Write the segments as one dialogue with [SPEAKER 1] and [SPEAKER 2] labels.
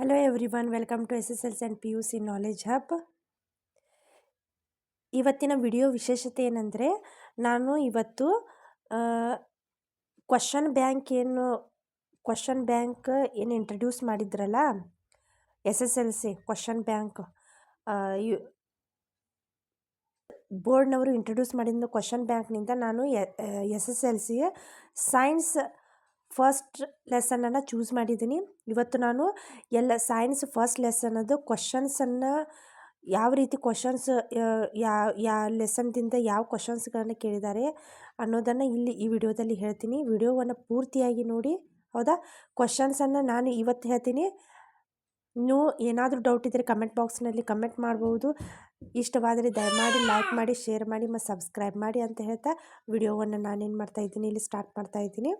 [SPEAKER 1] Hello everyone, welcome to SSLC and PUC Knowledge Hub. ಇವತ್ತಿನ video ವಿಶೇಷತೆ ಏನಂದರೆ ನಾನು ಇವತ್ತು ಕ್ವಶನ್ ಬ್ಯಾಂಕ್ ಏನು ಇಂಟ್ರಡ್ಯೂಸ್ ಮಾಡಿದ್ರಲ್ಲ SSLC ಕ್ವಶನ್ ಬ್ಯಾಂಕ್ ಬೋರ್ಡ್ನವರು ಇಂಟ್ರಡ್ಯೂಸ್ ಮಾಡಿದ ಕ್ವಶನ್ ಬ್ಯಾಂಕ್ನಿಂದ ನಾನು SSLC ಸೈನ್ಸ್ ಫಸ್ಟ್ ಲೆಸನನ್ನು ಚೂಸ್ ಮಾಡಿದ್ದೀನಿ. ಇವತ್ತು ನಾನು ಸೈನ್ಸ್ ಫಸ್ಟ್ ಲೆಸನದು ಕ್ವಶನ್ಸನ್ನು ಯಾವ ರೀತಿ ಕ್ವಶನ್ಸ್ ಯಾವ ಲೆಸನ್ದಿಂದ ಯಾವ ಕ್ವಶನ್ಸ್ಗಳನ್ನು ಕೇಳಿದ್ದಾರೆ ಅನ್ನೋದನ್ನು ಈ ವಿಡಿಯೋದಲ್ಲಿ ಹೇಳ್ತೀನಿ. ವಿಡಿಯೋವನ್ನು ಪೂರ್ತಿಯಾಗಿ ನೋಡಿ, ಹೌದಾ? ಕ್ವಶನ್ಸನ್ನು ನಾನು ಇವತ್ತು ಹೇಳ್ತೀನಿ. ನೀವು ಏನಾದರೂ ಡೌಟ್ ಇದ್ದರೆ ಕಮೆಂಟ್ ಬಾಕ್ಸ್ನಲ್ಲಿ ಕಮೆಂಟ್ ಮಾಡ್ಬೋದು. ಇಷ್ಟವಾದರೆ ದಯಮಾಡಿ ಲೈಕ್ ಮಾಡಿ, ಶೇರ್ ಮಾಡಿ ಮತ್ತು ಸಬ್ಸ್ಕ್ರೈಬ್ ಮಾಡಿ ಅಂತ ಹೇಳ್ತಾ ವಿಡಿಯೋವನ್ನು ನಾನೇನು ಮಾಡ್ತಾಯಿದ್ದೀನಿ, ಇಲ್ಲಿ ಸ್ಟಾರ್ಟ್ ಮಾಡ್ತಾಯಿದ್ದೀನಿ.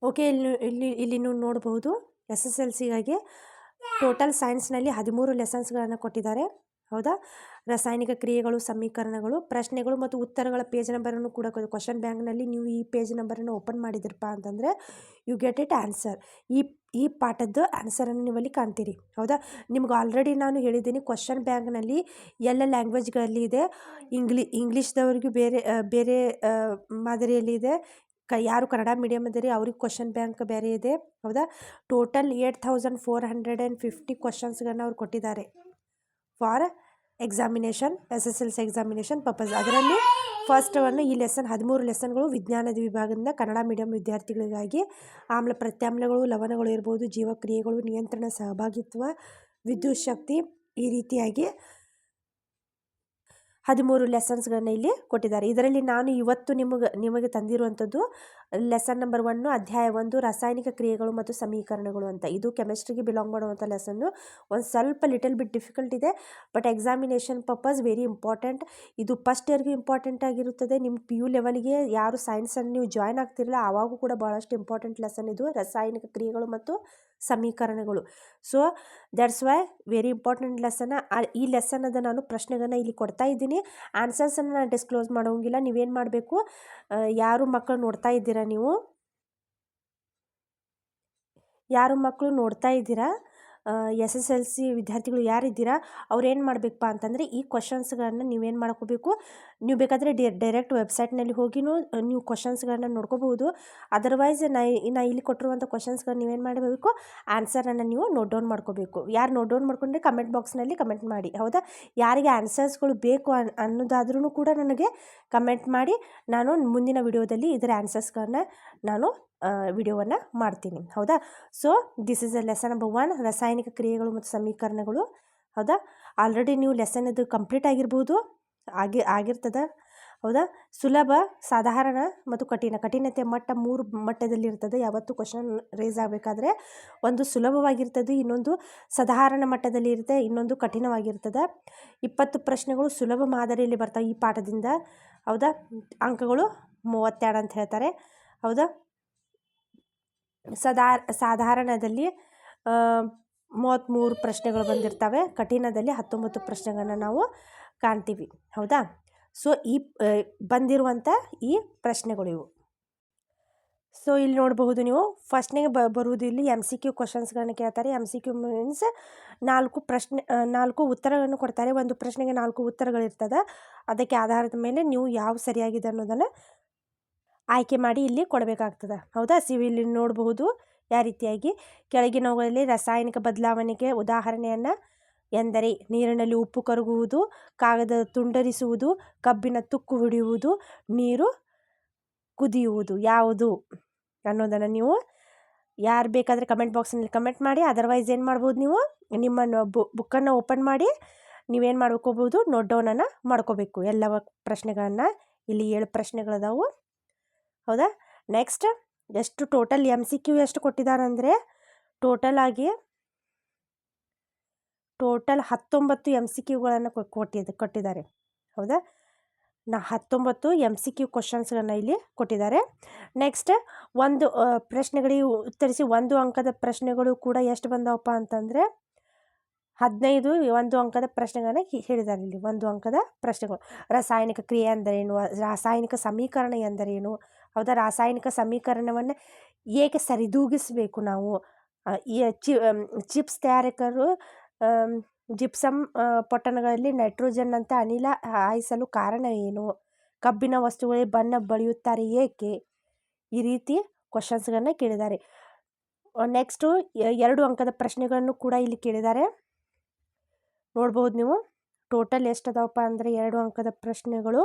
[SPEAKER 1] ಓಕೆ, ಇಲ್ಲಿ ನೀವು ನೋಡಬಹುದು SSLCಗಾಗಿ ಟೋಟಲ್ ಸೈನ್ಸ್ನಲ್ಲಿ 13 ಲೆಸನ್ಸ್ಗಳನ್ನು ಕೊಟ್ಟಿದ್ದಾರೆ, ಹೌದಾ? ರಾಸಾಯನಿಕ ಕ್ರಿಯೆಗಳು, ಸಮೀಕರಣಗಳು, ಪ್ರಶ್ನೆಗಳು ಮತ್ತು ಉತ್ತರಗಳ ಪೇಜ್ ನಂಬರನ್ನು ಕೂಡ ಕ್ವಶನ್ ಬ್ಯಾಂಕ್ನಲ್ಲಿ ನೀವು ಈ ಪೇಜ್ ನಂಬರನ್ನು ಓಪನ್ ಮಾಡಿದ್ರಪ್ಪ ಅಂತಂದರೆ ಯು ಗೆಟ್ ಇಟ್ ಆನ್ಸರ್. ಈ ಪಾಠದ್ದು ಆನ್ಸರನ್ನು ನೀವಲ್ಲಿ ಕಾಣ್ತೀರಿ, ಹೌದಾ? ನಿಮ್ಗೆ ಆಲ್ರೆಡಿ ನಾನು ಹೇಳಿದ್ದೀನಿ ಕ್ವಶನ್ ಬ್ಯಾಂಕ್ನಲ್ಲಿ ಎಲ್ಲ ಲ್ಯಾಂಗ್ವೇಜ್ಗಳಲ್ಲಿ ಇದೆ. ಇಂಗ್ಲೀಷ್ದವ್ರಿಗೂ ಬೇರೆ ಮಾದರಿಯಲ್ಲಿ ಇದೆ. ಯಾರು ಕನ್ನಡ ಮೀಡಿಯಮ್ ಇದ್ದೀರಿ ಅವ್ರಿಗೆ ಕ್ವಶನ್ ಬ್ಯಾಂಕ್ ಬೇರೆ ಇದೆ, ಹೌದಾ? ಟೋಟಲ್ 8450 ಕ್ವಶನ್ಸ್ಗಳನ್ನ ಅವ್ರು ಕೊಟ್ಟಿದ್ದಾರೆ for examination, SSLC examination purpose. ಅದರಲ್ಲಿ ಫಸ್ಟ್ ಈ ಲೆಸನ್ 13 ಲೆಸನ್ಗಳು ವಿಜ್ಞಾನದ ವಿಭಾಗದಿಂದ ಕನ್ನಡ ಮೀಡಿಯಂ ವಿದ್ಯಾರ್ಥಿಗಳಿಗಾಗಿ. ಆಮ್ಲ ಪ್ರತ್ಯಾಮ್ಲಗಳು, ಲವಣಗಳು ಇರ್ಬೋದು, ಜೀವಕ್ರಿಯೆಗಳು, ನಿಯಂತ್ರಣ, ಸಹಭಾಗಿತ್ವ, ವಿದ್ಯುತ್ ಶಕ್ತಿ, ಈ ರೀತಿಯಾಗಿ 13 ಲೆಸನ್ಸ್ಗಳನ್ನ ಇಲ್ಲಿ ಕೊಟ್ಟಿದ್ದಾರೆ. ಇದರಲ್ಲಿ ನಾನು ಇವತ್ತು ನಿಮಗೆ ತಂದಿರುವಂಥದ್ದು ಲೆಸನ್ ನಂಬರ್ 1, ಅಧ್ಯಾಯ 1, ರಾಸಾಯನಿಕ ಕ್ರಿಯೆಗಳು ಮತ್ತು ಸಮೀಕರಣಗಳು ಅಂತ. ಇದು ಕೆಮಿಸ್ಟ್ರಿಗೆ ಬಿಲಾಂಗ್ ಮಾಡುವಂಥ ಲೆಸನ್ನು. ಒಂದು ಸ್ವಲ್ಪ ಲಿಟಲ್ ಬಿಟ್ ಡಿಫಿಕಲ್ಟ್ ಇದೆ, but examination purpose very important. ಇದು ಫಸ್ಟ್ ಇಯರ್ಗೆ ಇಂಪಾರ್ಟೆಂಟ್ ಆಗಿರುತ್ತದೆ. ನಿಮ್ಮ PU ಲೆವೆಲ್ಗೆ ಯಾರು ಸೈನ್ಸನ್ನು ನೀವು ಜಾಯ್ನ್ ಆಗ್ತಿರಲ್ಲ ಆವಾಗೂ ಕೂಡ ಭಾಳಷ್ಟು ಇಂಪಾರ್ಟೆಂಟ್ ಲೆಸನ್ ಇದು, ರಾಸಾಯನಿಕ ಕ್ರಿಯೆಗಳು ಮತ್ತು ಸಮೀಕರಣಗಳು. So that's why very important lesson. ಈ ಲೆಸನ್ನದ ನಾನು ಪ್ರಶ್ನೆಗಳನ್ನ ಇಲ್ಲಿ ಕೊಡ್ತಾ ಇದ್ದೀನಿ. ಆನ್ಸರ್ಸನ್ನು ನಾನು ಡಿಸ್ಕ್ಲೋಸ್ ಮಾಡೋಂಗಿಲ್ಲ. ನೀವೇನು ಮಾಡಬೇಕು, ಯಾರು ಮಕ್ಕಳು ನೋಡ್ತಾ ಇದ್ದೀರಾ, ಯಾರು ಮಕ್ಕಳು ನೋಡ್ತಾ ಇದ್ದೀರಾ, SSLC ವಿದ್ಯಾರ್ಥಿಗಳು ಯಾರಿದ್ದೀರಾ ಅವ್ರು ಏನು ಮಾಡಬೇಕಪ್ಪ ಅಂತಂದರೆ ಈ ಕ್ವಶನ್ಸ್ಗಳನ್ನು ನೀವೇನು ಮಾಡ್ಕೋಬೇಕು, ನೀವು ಬೇಕಾದರೆ ಡೈರೆಕ್ಟ್ ವೆಬ್ಸೈಟ್ನಲ್ಲಿ ಹೋಗಿನೂ ನೀವು ಕ್ವಶನ್ಸ್ಗಳನ್ನ ನೋಡ್ಕೋಬಹುದು. ಅದರ್ವೈಸ್ ನಾ ಇಲ್ಲಿ ಕೊಟ್ಟಿರುವಂಥ ಕ್ವಶನ್ಸ್ಗಳನ್ನ ನೀವೇನು ಮಾಡಬೇಕು, ಆನ್ಸರನ್ನು ನೀವು ನೋಟ್ ಡೌನ್ ಮಾಡ್ಕೋಬೇಕು. ಯಾರು ನೋಟ್ ಡೌನ್ ಮಾಡ್ಕೊಂಡ್ರೆ ಕಮೆಂಟ್ ಬಾಕ್ಸ್ನಲ್ಲಿ ಕಮೆಂಟ್ ಮಾಡಿ, ಹೌದಾ? ಯಾರಿಗೆ ಆನ್ಸರ್ಸ್ಗಳು ಬೇಕು ಅನ್ನೋದಾದ್ರೂ ಕೂಡ ನನಗೆ ಕಮೆಂಟ್ ಮಾಡಿ. ನಾನು ಮುಂದಿನ ವಿಡಿಯೋದಲ್ಲಿ ಇದರ ಆನ್ಸರ್ಸ್ಗಳನ್ನ ನಾನು ವಿಡಿಯೋವನ್ನು ಮಾಡ್ತೀನಿ, ಹೌದಾ? So this is a lesson number 1, ರಾಸಾಯನಿಕ ಕ್ರಿಯೆಗಳು ಮತ್ತು ಸಮೀಕರಣಗಳು, ಹೌದಾ? ಆಲ್ರೆಡಿ ನೀವು ಲೆಸನ್ ಇದು ಕಂಪ್ಲೀಟ್ ಆಗಿರ್ಬೋದು, ಆಗಿರ್ತದೆ, ಹೌದಾ? ಸುಲಭ, ಸಾಧಾರಣ ಮತ್ತು ಕಠಿಣತೆ ಮಟ್ಟ 3 ಮಟ್ಟದಲ್ಲಿರ್ತದೆ. ಯಾವತ್ತು ಕ್ವಶನ್ ರೇಸ್ ಆಗಬೇಕಾದ್ರೆ ಒಂದು ಸುಲಭವಾಗಿರ್ತದೆ, ಇನ್ನೊಂದು ಸಾಧಾರಣ ಮಟ್ಟದಲ್ಲಿ ಇರುತ್ತೆ, ಇನ್ನೊಂದು ಕಠಿಣವಾಗಿರ್ತದೆ. 20 ಪ್ರಶ್ನೆಗಳು ಸುಲಭ ಮಾದರಿಯಲ್ಲಿ ಬರ್ತಾವೆ ಈ ಪಾಠದಿಂದ, ಹೌದಾ? ಅಂಕಗಳು 32 ಅಂತ ಹೇಳ್ತಾರೆ, ಹೌದಾ? ಸಾಧಾರಣದಲ್ಲಿ 33 ಪ್ರಶ್ನೆಗಳು ಬಂದಿರ್ತವೆ, ಕಠಿಣದಲ್ಲಿ 19 ಪ್ರಶ್ನೆಗಳನ್ನ ನಾವು ಕಾಣ್ತೀವಿ, ಹೌದಾ? ಸೊ ಈ ಬಂದಿರುವಂಥ ಈ ಪ್ರಶ್ನೆಗಳು ಇವು. ಸೊ ಇಲ್ಲಿ ನೋಡಬಹುದು ನೀವು, ಫಸ್ಟ್ನೇ ಬರುವುದು ಇಲ್ಲಿ MCQ ಕ್ವಶನ್ಸ್ಗಳನ್ನ ಕೇಳ್ತಾರೆ. MCQ ಮೀನ್ಸ್ 4 ಉತ್ತರಗಳನ್ನು ಕೊಡ್ತಾರೆ. ಒಂದು ಪ್ರಶ್ನೆಗೆ 4 ಉತ್ತರಗಳಿರ್ತದೆ. ಅದಕ್ಕೆ ಆಧಾರದ ಮೇಲೆ ನೀವು ಯಾವ ಸರಿಯಾಗಿದೆ ಅನ್ನೋದನ್ನು ಆಯ್ಕೆ ಮಾಡಿ ಇಲ್ಲಿ ಕೊಡಬೇಕಾಗ್ತದೆ, ಹೌದಾ? ಇಲ್ಲಿ ನೋಡಬಹುದು ಯಾವ ರೀತಿಯಾಗಿ ಕೆಳಗಿನವುಗಳಲ್ಲಿ ರಾಸಾಯನಿಕ ಬದಲಾವಣೆಗೆ ಉದಾಹರಣೆಯನ್ನು ಎಂದರೆ ನೀರಿನಲ್ಲಿ ಉಪ್ಪು ಕರಗುವುದು, ಕಾಗದ ತುಂಡರಿಸುವುದು, ಕಬ್ಬಿನ ತುಕ್ಕು ಹಿಡಿಯುವುದು, ನೀರು ಕುದಿಯುವುದು ಯಾವುದು ಅನ್ನೋದನ್ನು ನೀವು ಯಾರು ಬೇಕಾದರೆ ಕಮೆಂಟ್ ಬಾಕ್ಸ್ನಲ್ಲಿ ಕಮೆಂಟ್ ಮಾಡಿ. ಅದರ್ವೈಸ್ ಏನು ಮಾಡ್ಬೋದು, ನೀವು ನಿಮ್ಮ ಬುಕ್ಕನ್ನು ಓಪನ್ ಮಾಡಿ ನೀವೇನು ಮಾಡ್ಕೋಬೋದು, ನೋಟ್ ಡೌನನ್ನು ಮಾಡ್ಕೋಬೇಕು ಎಲ್ಲ ಪ್ರಶ್ನೆಗಳನ್ನು. ಇಲ್ಲಿ 7 ಪ್ರಶ್ನೆಗಳದಾವು, ಹೌದಾ? ನೆಕ್ಸ್ಟ್ ಎಷ್ಟು ಟೋಟಲ್ MCQ ಎಷ್ಟು ಕೊಟ್ಟಿದ್ದಾರೆ ಅಂದರೆ ಟೋಟಲ್ 19 MCQಗಳನ್ನು ಕೊಟ್ಟಿದ್ದಾರೆ, ಹೌದಾ? 19 MCQ ಕ್ವಶನ್ಸ್ಗಳನ್ನು ಇಲ್ಲಿ ಕೊಟ್ಟಿದ್ದಾರೆ. ನೆಕ್ಸ್ಟ್ ಒಂದು ಪ್ರಶ್ನೆಗಳಿಗೆ ಉತ್ತರಿಸಿ 1 ಅಂಕದ ಪ್ರಶ್ನೆಗಳು ಕೂಡ ಎಷ್ಟು ಬಂದವಪ್ಪ ಅಂತಂದರೆ 15 1 ಅಂಕದ ಪ್ರಶ್ನೆಗಳನ್ನ ಹೇಳಿದ್ದಾರೆ. ಇಲ್ಲಿ 1 ಅಂಕದ ಪ್ರಶ್ನೆಗಳು. ರಾಸಾಯನಿಕ ಕ್ರಿಯೆ ಎಂದರೇನು, ರಾಸಾಯನಿಕ ಸಮೀಕರಣ ಎಂದರೇನು, ಹೌದಾ. ರಾಸಾಯನಿಕ ಸಮೀಕರಣವನ್ನು ಹೇಗೆ ಸರಿದೂಗಿಸಬೇಕು ನಾವು. ಈ ಚಿಪ್ಸ್ ತಯಾರಕರು ಜಿಪ್ಸಮ್ ಪೊಟ್ಟಣಗಳಲ್ಲಿ ನೈಟ್ರೋಜನ್ ಅಂತ ಅನಿಲ ಹಾಯಿಸಲು ಕಾರಣ ಏನು, ಕಬ್ಬಿಣ ವಸ್ತುಗಳಿಗೆ ಬಣ್ಣ ಬಳಿಯುತ್ತಾರೆ ಏಕೆ, ಈ ರೀತಿ ಕ್ವಶನ್ಸ್ಗಳನ್ನು ಕೇಳಿದ್ದಾರೆ. ನೆಕ್ಸ್ಟು 2 ಅಂಕದ ಪ್ರಶ್ನೆಗಳನ್ನು ಕೂಡ ಇಲ್ಲಿ ಕೇಳಿದ್ದಾರೆ. ನೋಡ್ಬೋದು ನೀವು ಟೋಟಲ್ ಎಷ್ಟು ಅದಾವಪ್ಪ ಅಂದರೆ 2 ಅಂಕದ ಪ್ರಶ್ನೆಗಳು.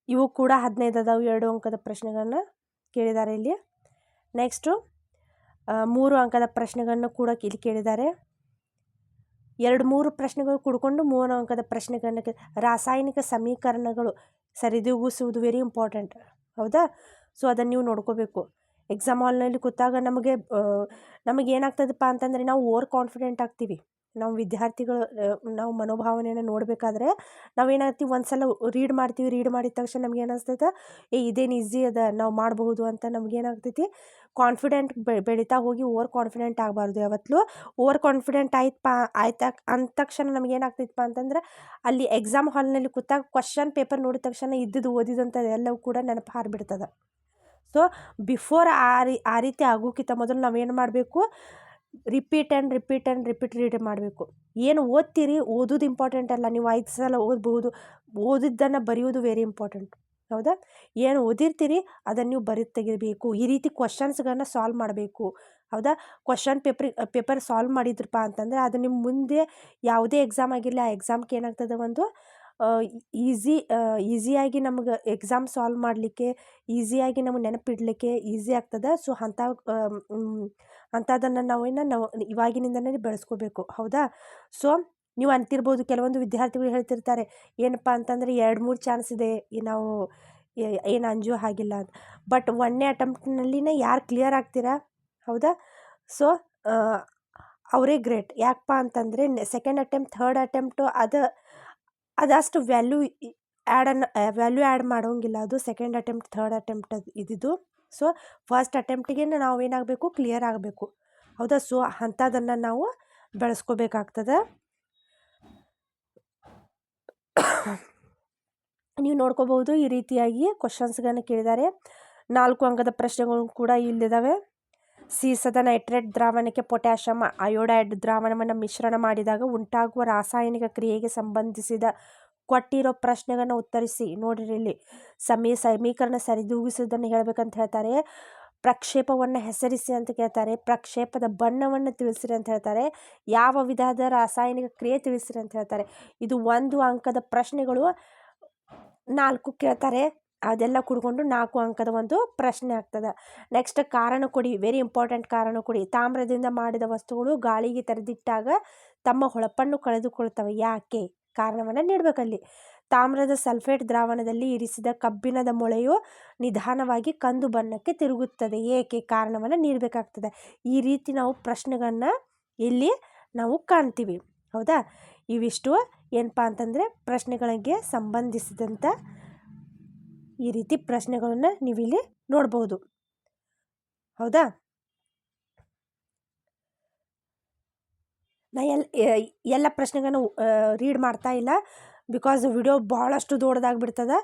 [SPEAKER 1] ಇವು ಕೂಡ 15 ಅದಾವು 2 ಅಂಕದ ಪ್ರಶ್ನೆಗಳನ್ನ ಕೇಳಿದ್ದಾರೆ ಇಲ್ಲಿ. ನೆಕ್ಸ್ಟು 3 ಅಂಕದ ಪ್ರಶ್ನೆಗಳನ್ನು ಕೂಡ ಇಲ್ಲಿ ಕೇಳಿದ್ದಾರೆ. 2-3 ಪ್ರಶ್ನೆಗಳು ಕೂಡ್ಕೊಂಡು 3 ಅಂಕದ ಪ್ರಶ್ನೆಗಳನ್ನ ರಾಸಾಯನಿಕ ಸಮೀಕರಣಗಳು ಸರಿದೂಗಿಸುವುದು ವೆರಿ ಇಂಪಾರ್ಟೆಂಟ್, ಹೌದಾ. ಸೊ ಅದನ್ನು ನೀವು ನೋಡ್ಕೋಬೇಕು. ಎಕ್ಸಾಮ್ ಹಾಲ್ನಲ್ಲಿ ಕೂತಾಗ ನಮಗೆ ಏನಾಗ್ತದಪ್ಪ ಅಂತಂದರೆ ನಾವು ಓವರ್ ಕಾನ್ಫಿಡೆಂಟ್ ಆಗ್ತೀವಿ. ನಾವು ವಿದ್ಯಾರ್ಥಿಗಳು ನಾವು ಮನೋಭಾವನೆಯನ್ನು ನೋಡಬೇಕಾದ್ರೆ ನಾವೇನಾಗ್ತೀವಿ, ಒಂದು ಸಲ ರೀಡ್ ಮಾಡಿದ ತಕ್ಷಣ ನಮ್ಗೆ ಏನಿಸ್ತೈತೆ, ಇದೇನು ಈಸಿ ಅದ ನಾವು ಮಾಡಬಹುದು ಅಂತ ನಮಗೇನಾಗ್ತೈತಿ, ಕಾನ್ಫಿಡೆಂಟ್ ಬೆಳೀತಾ ಹೋಗಿ ಓವರ್ ಕಾನ್ಫಿಡೆಂಟ್ ಆಗಬಾರ್ದು. ಯಾವತ್ತೂ ಓವರ್ ಕಾನ್ಫಿಡೆಂಟ್ ಆಯ್ತಾ ಅಂದ ತಕ್ಷಣ ನಮಗೇನಾಗ್ತೈತಪ್ಪ ಅಂತಂದ್ರೆ ಅಲ್ಲಿ ಎಕ್ಸಾಮ್ ಹಾಲ್ನಲ್ಲಿ ಕೂತಾಗ ಕ್ವಶನ್ ಪೇಪರ್ ನೋಡಿದ ತಕ್ಷಣ ಇದ್ದಿದ್ದು ಎಲ್ಲವೂ ಕೂಡ ನೆನಪು ಹಾರಿಬಿಡ್ತದೆ. ಸೊ ಬಿಫೋರ್ ಆ ರೀತಿ ಆಗೋಕ್ಕಿಂತ ಮೊದಲು ನಾವೇನು ಮಾಡಬೇಕು, ರಿಪೀಟ್ ರೀಡ್ ಮಾಡಬೇಕು. ಏನು ಓದ್ತೀರಿ, ಓದೋದು ಇಂಪಾರ್ಟೆಂಟ್ ಅಲ್ಲ. ನೀವು 5 ಸಲ ಓದ್ಬೋದು, ಓದಿದ್ದನ್ನು ಬರೆಯೋದು ವೆರಿ ಇಂಪಾರ್ಟೆಂಟ್, ಹೌದಾ. ಏನು ಓದಿರ್ತೀರಿ ಅದನ್ನು ನೀವು ಬರೆದು ತೆಗಿಬೇಕು. ಈ ರೀತಿ ಕ್ವಶನ್ಸ್ಗಳನ್ನ ಸಾಲ್ವ್ ಮಾಡಬೇಕು, ಹೌದಾ. ಕ್ವಶನ್ ಪೇಪರ್ ಸಾಲ್ವ್ ಮಾಡಿದ್ರಪ್ಪ ಅಂತಂದರೆ ಅದು ನಿಮ್ಮ ಮುಂದೆ ಯಾವುದೇ ಎಕ್ಸಾಮ್ ಆಗಿರಲಿ, ಆ ಎಕ್ಸಾಮ್ಗೆ ಏನಾಗ್ತದೆ, ಒಂದು ಈಸಿಯಾಗಿ ನಮ್ಗೆ ಎಕ್ಸಾಮ್ ಸಾಲ್ವ್ ಮಾಡಲಿಕ್ಕೆ, ಈಸಿಯಾಗಿ ನಮಗೆ ನೆನಪಿಡಲಿಕ್ಕೆ ಈಸಿ ಆಗ್ತದೆ. ಸೊ ಅಂಥದ್ದನ್ನು ನಾವು ಇವಾಗಿನಿಂದನೇ ಬೆಳೆಸ್ಕೋಬೇಕು, ಹೌದಾ. ಸೊ ನೀವು ಅಂತಿರ್ಬೋದು, ಕೆಲವೊಂದು ವಿದ್ಯಾರ್ಥಿಗಳು ಹೇಳ್ತಿರ್ತಾರೆ ಏನಪ್ಪ ಅಂತಂದರೆ 2-3 ಚಾನ್ಸ್ ಇದೆ, ನಾವು ಏನು ಅಂಜೋ ಹಾಗಿಲ್ಲ ಅಂತ. ಬಟ್ 1ನೇ ಅಟೆಂಪ್ಟ್ನಲ್ಲಿನೇ ಯಾರು ಕ್ಲಿಯರ್ ಆಗ್ತೀರಾ, ಹೌದಾ. ಸೊ ಅವರೇ ಗ್ರೇಟ್. ಯಾಕಪ್ಪ ಅಂತಂದರೆ ಸೆಕೆಂಡ್ ಅಟೆಂಪ್ಟ್, ಥರ್ಡ್ ಅಟೆಂಪ್ಟು ಅದಷ್ಟು ವ್ಯಾಲ್ಯೂ ಆ್ಯಡ್ ಮಾಡೋಂಗಿಲ್ಲ. ಅದು ಸೆಕೆಂಡ್ ಅಟೆಂಪ್ಟ್, ಥರ್ಡ್ ಅಟೆಂಪ್ಟ್ ಇದ್ದಿದ್ದು. ಸೊ ಫಸ್ಟ್ ಅಟೆಂಪ್ಟಿಗೆ ನಾವೇನಾಗಬೇಕು, ಕ್ಲಿಯರ್ ಆಗಬೇಕು, ಹೌದಾ. ಸೊ ಅಂಥದ್ದನ್ನು ನಾವು ಬೆಳೆಸ್ಕೋಬೇಕಾಗ್ತದೆ. ನೀವು ನೋಡ್ಕೋಬಹುದು, ಈ ರೀತಿಯಾಗಿ ಕ್ವಶನ್ಸ್ಗಳನ್ನ ಕೇಳಿದ್ದಾರೆ. 4 ಅಂಕದ ಪ್ರಶ್ನೆಗಳು ಕೂಡ ಇಲ್ಲಿದ್ದಾವೆ. ಸೀಸದ ನೈಟ್ರೇಟ್ ದ್ರಾವಣಕ್ಕೆ ಪೊಟ್ಯಾಷಿಯಂ ಅಯೋಡೈಡ್ ದ್ರಾವಣವನ್ನು ಮಿಶ್ರಣ ಮಾಡಿದಾಗ ಉಂಟಾಗುವ ರಾಸಾಯನಿಕ ಕ್ರಿಯೆಗೆ ಸಂಬಂಧಿಸಿದ ಕೊಟ್ಟಿರೋ ಪ್ರಶ್ನೆಗಳನ್ನ ಉತ್ತರಿಸಿ. ನೋಡಿರಿ, ಇಲ್ಲಿ ಸಮೀಕರಣ ಸರಿದೂಗಿಸುವುದನ್ನು ಹೇಳಬೇಕಂತ ಹೇಳ್ತಾರೆ. ಪ್ರಕ್ಷೇಪವನ್ನು ಹೆಸರಿಸಿ ಅಂತ ಕೇಳ್ತಾರೆ. ಪ್ರಕ್ಷೇಪದ ಬಣ್ಣವನ್ನು ತಿಳಿಸಿರಿ ಅಂತ ಹೇಳ್ತಾರೆ. ಯಾವ ವಿಧದ ರಾಸಾಯನಿಕ ಕ್ರಿಯೆ ತಿಳಿಸಿರಿ ಅಂತ ಹೇಳ್ತಾರೆ. ಇದು 1 ಅಂಕದ ಪ್ರಶ್ನೆಗಳು 4 ಕೇಳ್ತಾರೆ. ಅದೆಲ್ಲ ಕೂಡ್ಕೊಂಡು 4 ಅಂಕದ ಒಂದು ಪ್ರಶ್ನೆ ಆಗ್ತದೆ. ನೆಕ್ಸ್ಟ್ ಕಾರಣ ಕೊಡಿ, ವೆರಿ ಇಂಪಾರ್ಟೆಂಟ್. ಕಾರಣ ಕೊಡಿ. ತಾಮ್ರದಿಂದ ಮಾಡಿದ ವಸ್ತುಗಳು ಗಾಳಿಗೆ ತೆರೆದಿಟ್ಟಾಗ ತಮ್ಮ ಹೊಳಪನ್ನು ಕಳೆದುಕೊಳ್ತವೆ, ಯಾಕೆ, ಕಾರಣವನ್ನು ನೀಡಬೇಕಲ್ಲಿ. ತಾಮ್ರದ ಸಲ್ಫೇಟ್ ದ್ರಾವಣದಲ್ಲಿ ಇರಿಸಿದ ಕಬ್ಬಿಣದ ಮೊಳೆಯು ನಿಧಾನವಾಗಿ ಕಂದು ಬಣ್ಣಕ್ಕೆ ತಿರುಗುತ್ತದೆ, ಏಕೆ, ಕಾರಣವನ್ನು ನೀಡಬೇಕಾಗ್ತದೆ. ಈ ರೀತಿ ನಾವು ಪ್ರಶ್ನೆಗಳನ್ನ ಇಲ್ಲಿ ನಾವು ಕಾಣ್ತೀವಿ, ಹೌದಾ. ಇವಿಷ್ಟು ಏನಪ್ಪ ಅಂತಂದರೆ ಪ್ರಶ್ನೆಗಳಿಗೆ ಸಂಬಂಧಿಸಿದಂಥ ಈ ರೀತಿ ಪ್ರಶ್ನೆಗಳನ್ನ ನೀವಿಲ್ಲಿ ನೋಡ್ಬೋದು, ಹೌದಾ. ನಾ ಎಲ್ಲ ಪ್ರಶ್ನೆಗಳನ್ನು ರೀಡ್ ಮಾಡ್ತಾ ಇಲ್ಲ, ಬಿಕಾಸ್ ವಿಡಿಯೋ ಭಾಳಷ್ಟು ದೊಡ್ಡದಾಗ್ಬಿಡ್ತದೆ.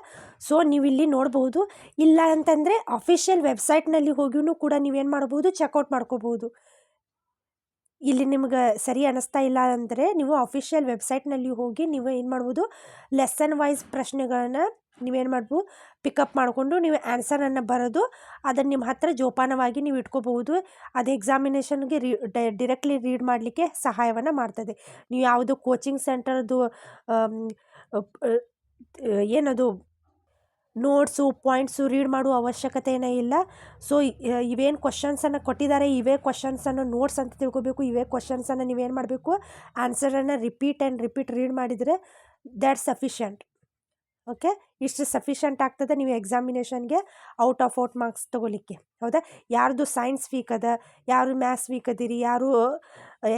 [SPEAKER 1] ಸೊ ನೀವಿಲ್ಲಿ ನೋಡ್ಬೋದು. ಇಲ್ಲ ಅಂತಂದರೆ ಅಫಿಷಿಯಲ್ ವೆಬ್ಸೈಟ್ನಲ್ಲಿ ಹೋಗಿಯೂ ಕೂಡ ನೀವೇನು ಮಾಡ್ಬೋದು, ಚೆಕ್ಔಟ್ ಮಾಡ್ಕೋಬೋದು. ಇಲ್ಲಿ ನಿಮ್ಗೆ ಸರಿ ಅನ್ನಿಸ್ತಾ ಇಲ್ಲ ಅಂದರೆ ನೀವು ಅಫಿಷಿಯಲ್ ವೆಬ್ಸೈಟ್ನಲ್ಲಿ ಹೋಗಿ ನೀವು ಏನು ಮಾಡ್ಬೋದು, ಲೆಸನ್ ವೈಸ್ ಪ್ರಶ್ನೆಗಳನ್ನ ನೀವೇನು ಮಾಡ್ಬೋದು, ಪಿಕಪ್ ಮಾಡಿಕೊಂಡು ನೀವು ಆನ್ಸರನ್ನು ಬರೆದು ಅದನ್ನು ನಿಮ್ಮ ಹತ್ರ ಜೋಪಾನವಾಗಿ ನೀವು ಇಟ್ಕೋಬಹುದು. ಅದು ಎಕ್ಸಾಮಿನೇಷನ್ಗೆ ಡೈರೆಕ್ಟ್ಲಿ ರೀಡ್ ಮಾಡಲಿಕ್ಕೆ ಸಹಾಯವನ್ನು ಮಾಡ್ತದೆ. ನೀವು ಯಾವುದು ಕೋಚಿಂಗ್ ಸೆಂಟರ್ದು ಏನದು ನೋಟ್ಸು ಪಾಯಿಂಟ್ಸು ರೀಡ್ ಮಾಡುವ ಅವಶ್ಯಕತೆ ಏನೇ ಇಲ್ಲ. ಸೊ ಇವೇನು ಕ್ವಶನ್ಸನ್ನು ಕೊಟ್ಟಿದ್ದಾರೆ, ಇವೇ ಕ್ವಶನ್ಸನ್ನು ನೋಟ್ಸ್ ಅಂತ ತಿಳ್ಕೊಬೇಕು. ಇವೇ ಕ್ವಶನ್ಸನ್ನು ನೀವೇನು ಮಾಡಬೇಕು, ಆನ್ಸರನ್ನು ರಿಪೀಟ್ ರೀಡ್ ಮಾಡಿದರೆ ದ್ಯಾಟ್ಸ್ ಸಫಿಷಿಯಂಟ್. ಓಕೆ, ಇಷ್ಟು ಸಫಿಷಿಯಂಟ್ ಆಗ್ತದೆ ನೀವು ಎಕ್ಸಾಮಿನೇಷನ್ಗೆ ಔಟ್ ಮಾರ್ಕ್ಸ್ ತೊಗೊಲಿಕ್ಕೆ, ಹೌದಾ. ಯಾರ್ದು ಸೈನ್ಸ್ ವೀಕ್ ಅದ, ಯಾರು ಮ್ಯಾಥ್ಸ್ ವೀಕ್ ಅದಿರಿ, ಯಾರು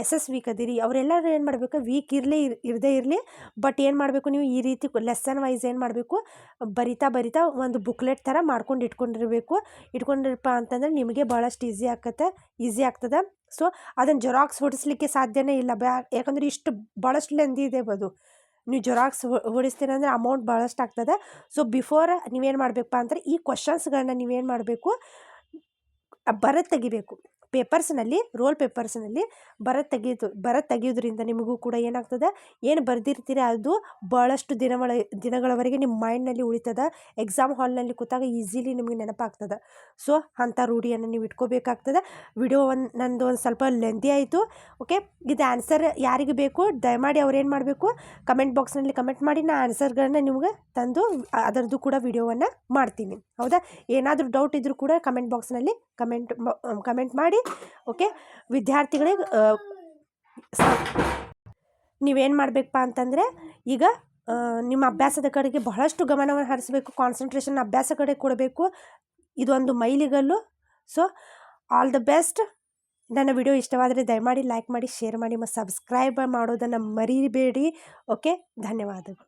[SPEAKER 1] SS ವೀಕ್ ಅದಿರಿ, ಅವರೆಲ್ಲರೂ ಏನು ಮಾಡಬೇಕು, ವೀಕ್ ಇರದೇ ಇರಲಿ, ಬಟ್ ಏನು ಮಾಡಬೇಕು, ನೀವು ಈ ರೀತಿ ಲೆಸನ್ ವೈಸ್ ಏನು ಮಾಡಬೇಕು, ಬರಿತಾ ಒಂದು ಬುಕ್ಲೆಟ್ ಥರ ಮಾಡ್ಕೊಂಡು ಇಟ್ಕೊಂಡಿರಪ್ಪ ಅಂತಂದರೆ ನಿಮಗೆ ಭಾಳಷ್ಟು ಈಸಿ ಆಗ್ತದೆ. ಸೊ ಅದನ್ನು ಜೆರಾಕ್ಸ್ ಹೊಡಿಸ್ಲಿಕ್ಕೆ ಸಾಧ್ಯನೇ ಇಲ್ಲ, ಯಾಕಂದರೆ ಇಷ್ಟು ಭಾಳಷ್ಟು ಲೆಂದಿ ಇದೆ ಅದು. ನೀವು ಜೆರಾಕ್ಸ್ ಹೊಡಿಸ್ತೀರ ಅಂದರೆ ಅಮೌಂಟ್ ಭಾಳಷ್ಟು ಆಗ್ತದೆ. ಸೊ ಬಿಫೋರ್ ನೀವೇನು ಮಾಡಬೇಕಪ್ಪ ಅಂದರೆ ಈ ಕ್ವಶನ್ಸ್ಗಳನ್ನ ನೀವೇನು ಮಾಡಬೇಕು, ಬರೆದು ತೆಗಿಬೇಕು. ಪೇಪರ್ಸ್ನಲ್ಲಿ, ರೋಲ್ ಪೇಪರ್ಸ್ನಲ್ಲಿ ಬರೆದು ತೆಗೆಯೋದ್ರಿಂದ ನಿಮಗೂ ಕೂಡ ಏನಾಗ್ತದೆ, ಏನು ಬರೆದಿರ್ತೀರಿ ಅದು ಭಾಳಷ್ಟು ದಿನಗಳವರೆಗೆ ನಿಮ್ಮ ಮೈಂಡ್ನಲ್ಲಿ ಉಳಿತದೆ. ಎಕ್ಸಾಮ್ ಹಾಲ್ನಲ್ಲಿ ಕೂತಾಗ ಈಸಿಲಿ ನಿಮಗೆ ನೆನಪಾಗ್ತದೆ. ಸೊ ಅಂಥ ರೂಢಿಯನ್ನು ನೀವು ಇಟ್ಕೋಬೇಕಾಗ್ತದೆ. ವಿಡಿಯೋ ನಂದು ಒಂದು ಸ್ವಲ್ಪ ಲೆಂದಿ ಆಯಿತು. ಓಕೆ, ಇದು ಆನ್ಸರ್ ಯಾರಿಗೆ ಬೇಕು ದಯಮಾಡಿ ಅವ್ರೇನು ಮಾಡಬೇಕು, ಕಮೆಂಟ್ ಬಾಕ್ಸ್ನಲ್ಲಿ ಕಮೆಂಟ್ ಮಾಡಿ. ನಾನು ಆನ್ಸರ್ಗಳನ್ನ ನಿಮ್ಗೆ ತಂದು ಅದರದ್ದು ಕೂಡ ವಿಡಿಯೋವನ್ನು ಮಾಡ್ತೀನಿ. ಹೌದಾ? ಏನಾದರೂ ಡೌಟ್ ಇದ್ದರೂ ಕೂಡ ಕಮೆಂಟ್ ಬಾಕ್ಸ್ನಲ್ಲಿ ಕಮೆಂಟ್ ಮಾಡಿ. ಓಕೆ, ವಿದ್ಯಾರ್ಥಿಗಳಿಗೆ ನೀವೇನು ಮಾಡಬೇಕಪ್ಪ ಅಂತಂದರೆ ಈಗ ನಿಮ್ಮ ಅಭ್ಯಾಸದ ಕಡೆಗೆ ಬಹಳಷ್ಟು ಗಮನವನ್ನು ಹರಿಸಬೇಕು. ಕಾನ್ಸಂಟ್ರೇಷನ್ ಅಭ್ಯಾಸ ಕಡೆ ಕೊಡಬೇಕು. ಇದೊಂದು ಮೈಲಿಗಲ್ಲು. So all the best. ನನ್ನ ವಿಡಿಯೋ ಇಷ್ಟವಾದರೆ ದಯಮಾಡಿ ಲೈಕ್ ಮಾಡಿ, ಶೇರ್ ಮಾಡಿ ಮತ್ತು ಸಬ್ಸ್ಕ್ರೈಬ್ ಮಾಡೋದನ್ನು ಮರಿಬೇಡಿ. ಓಕೆ, ಧನ್ಯವಾದಗಳು.